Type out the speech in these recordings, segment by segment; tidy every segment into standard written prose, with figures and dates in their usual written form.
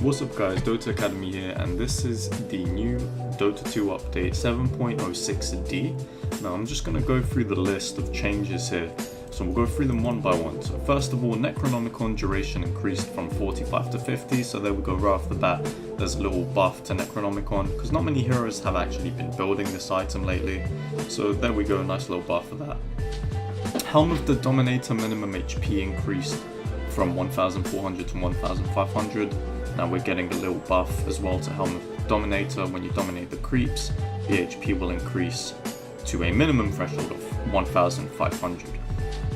What's up guys, Dota Academy here, and this is the new Dota 2 update 7.06D. Now I'm just going to go through the list of changes here, so we'll go through them one by one. So first of all, Necronomicon duration increased from 45 to 50, so there we go right off the bat. There's a little buff to Necronomicon, because not many heroes have actually been building this item lately, so there we go, nice little buff for that. Helm of the Dominator minimum HP increased from 1400 to 1500. Now we're getting a little buff as well to Helm of Dominator. When you dominate the creeps, the HP will increase to a minimum threshold of 1500.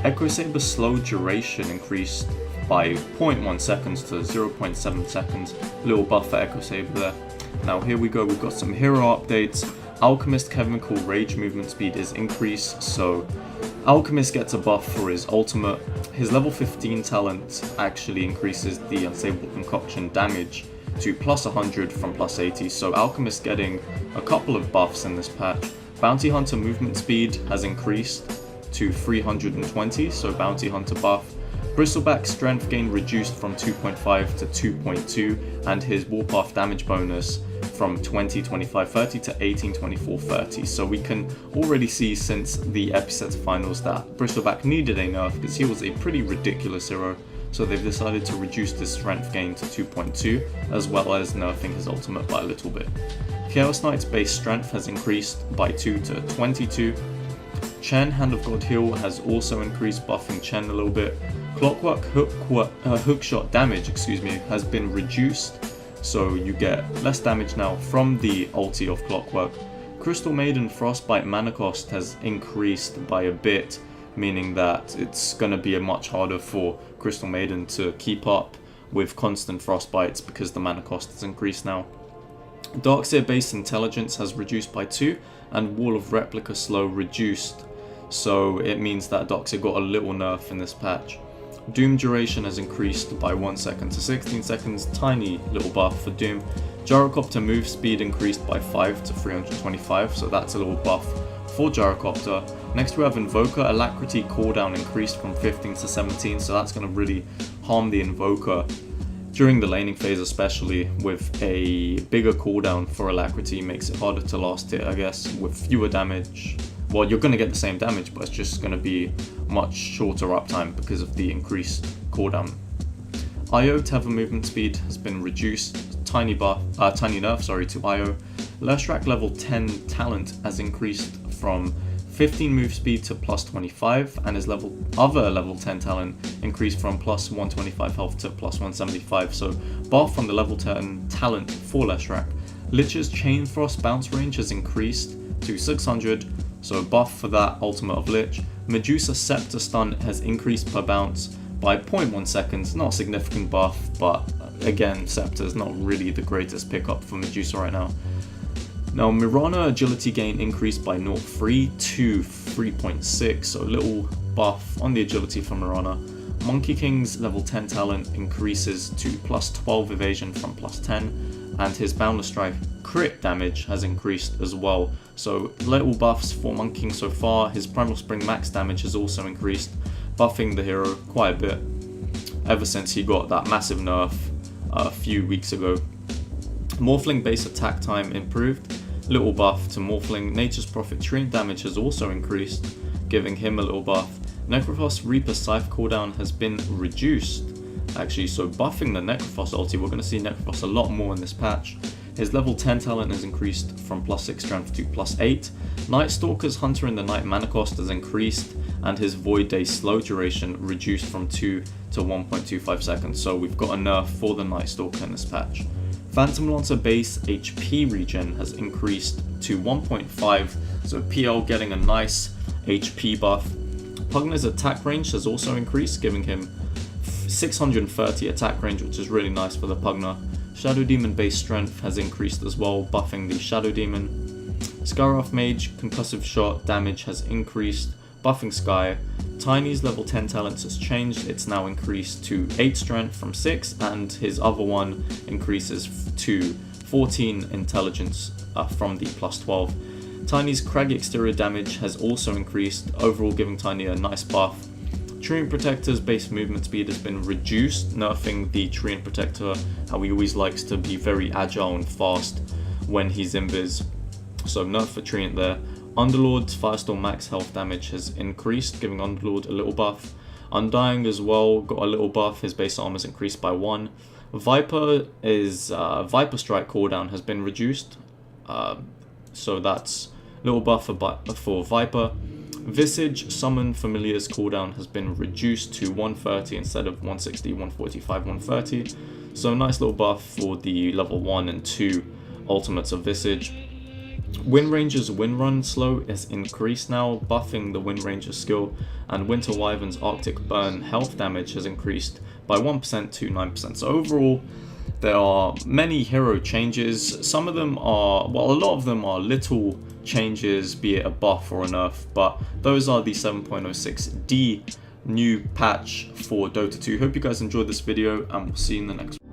Echo Saber slow duration increased by 0.1 seconds to 0.7 seconds. Little buff for Echo Saber there. Now here we go, we've got some hero updates. Alchemist Chemical Rage movement speed is increased, so Alchemist gets a buff for his ultimate. His level 15 talent actually increases the Unstable Concoction damage to plus 100 from plus 80, so Alchemist getting a couple of buffs in this patch. Bounty Hunter movement speed has increased to 320, so Bounty Hunter buff. Bristleback strength gain reduced from 2.5 to 2.2, and his Warpath damage bonus from 20, 25, 30 to 18, 24, 30. So we can already see since the Epicenter finals that Bristleback needed a nerf because he was a pretty ridiculous hero. So they've decided to reduce his strength gain to 2.2, as well as nerfing his ultimate by a little bit. Chaos Knight's base strength has increased by 2 to 22. Chen, Hand of God Heal, has also increased, buffing Chen a little bit. Clockwork hookshot damage, has been reduced, so you get less damage now from the ulti of Clockwork. Crystal Maiden Frostbite mana cost has increased by a bit, meaning that it's going to be much harder for Crystal Maiden to keep up with constant Frostbites because the mana cost has increased now. Darkseer base intelligence has reduced by 2, and Wall of Replica slow reduced, so it means that Darkseer got a little nerf in this patch. Doom duration has increased by 1 second to 16 seconds, tiny little buff for Doom. Gyrocopter move speed increased by 5 to 325, so that's a little buff for Gyrocopter. Next we have Invoker, Alacrity cooldown increased from 15 to 17, so that's going to really harm the Invoker during the laning phase, especially with a bigger cooldown for Alacrity. Makes it harder to last hit, I guess, with fewer damage. Well, you're going to get the same damage, but it's just going to be much shorter uptime because of the increased cooldown. IO Tether movement speed has been reduced, tiny nerf to IO. Leshrac level 10 talent has increased from 15 move speed to plus 25, and his other level 10 talent increased from plus 125 health to plus 175, so buff on the level 10 talent for Leshrac. Lich's Chain Frost bounce range has increased to 600, so buff for that ultimate of Lich. Medusa Scepter stun has increased per bounce by 0.1 seconds, not a significant buff, but again, Scepter is not really the greatest pickup for Medusa right now. Now, Mirana agility gain increased by 0.3 to 3.6, so a little buff on the agility for Mirana. Monkey King's level 10 talent increases to plus 12 evasion from plus 10, and his Boundless Strike crit damage has increased as well. So little buffs for Monkey King so far. His Primal Spring max damage has also increased, buffing the hero quite a bit ever since he got that massive nerf a few weeks ago. Morphling base attack time improved, little buff to Morphling. Nature's Prophet Treant damage has also increased, giving him a little buff. Necrophos Reaper Scythe cooldown has been reduced, actually, so buffing the Necrophos ulti. We're going to see Necrophos a lot more in this patch. His level 10 talent has increased from plus 6 strength to plus 8. Night Stalker's Hunter in the Night mana cost has increased, and his Void Day slow duration reduced from 2 to 1.25 seconds, so we've got a nerf for the Night Stalker in this patch. Phantom Lancer base HP regen has increased to 1.5, so PL getting a nice HP buff. Pugner's attack range has also increased, giving him 630 attack range, which is really nice for the Pugner. Shadow Demon base strength has increased as well, buffing the Shadow Demon. Skyroth Mage concussive shot damage has increased, buffing Sky. Tiny's level 10 talents has changed, it's now increased to 8 strength from 6, and his other one increases to 14 intelligence from the plus 12. Tiny's craggy exterior damage has also increased, overall giving Tiny a nice buff. Treant Protector's base movement speed has been reduced, nerfing the Treant Protector, how he always likes to be very agile and fast when he's invis. So nerf for Treant there. Underlord's Firestorm max health damage has increased, giving Underlord a little buff. Undying as well got a little buff, his base armor is increased by 1. Viper Strike cooldown has been reduced, so that's a little buff for Viper. Visage Summon Familiar's cooldown has been reduced to 130 instead of 160, 145, 130. So nice little buff for the level 1 and 2 ultimates of Visage. Wind Ranger's Wind Run slow is increased now, buffing the Wind Ranger skill, and Winter Wyvern's Arctic Burn health damage has increased by 1% to 9%. So overall, there are many hero changes. Some of them are, well, a lot of them are little changes, be it a buff or a nerf, but those are the 7.06D new patch for Dota 2. Hope you guys enjoyed this video, and we'll see you in the next one.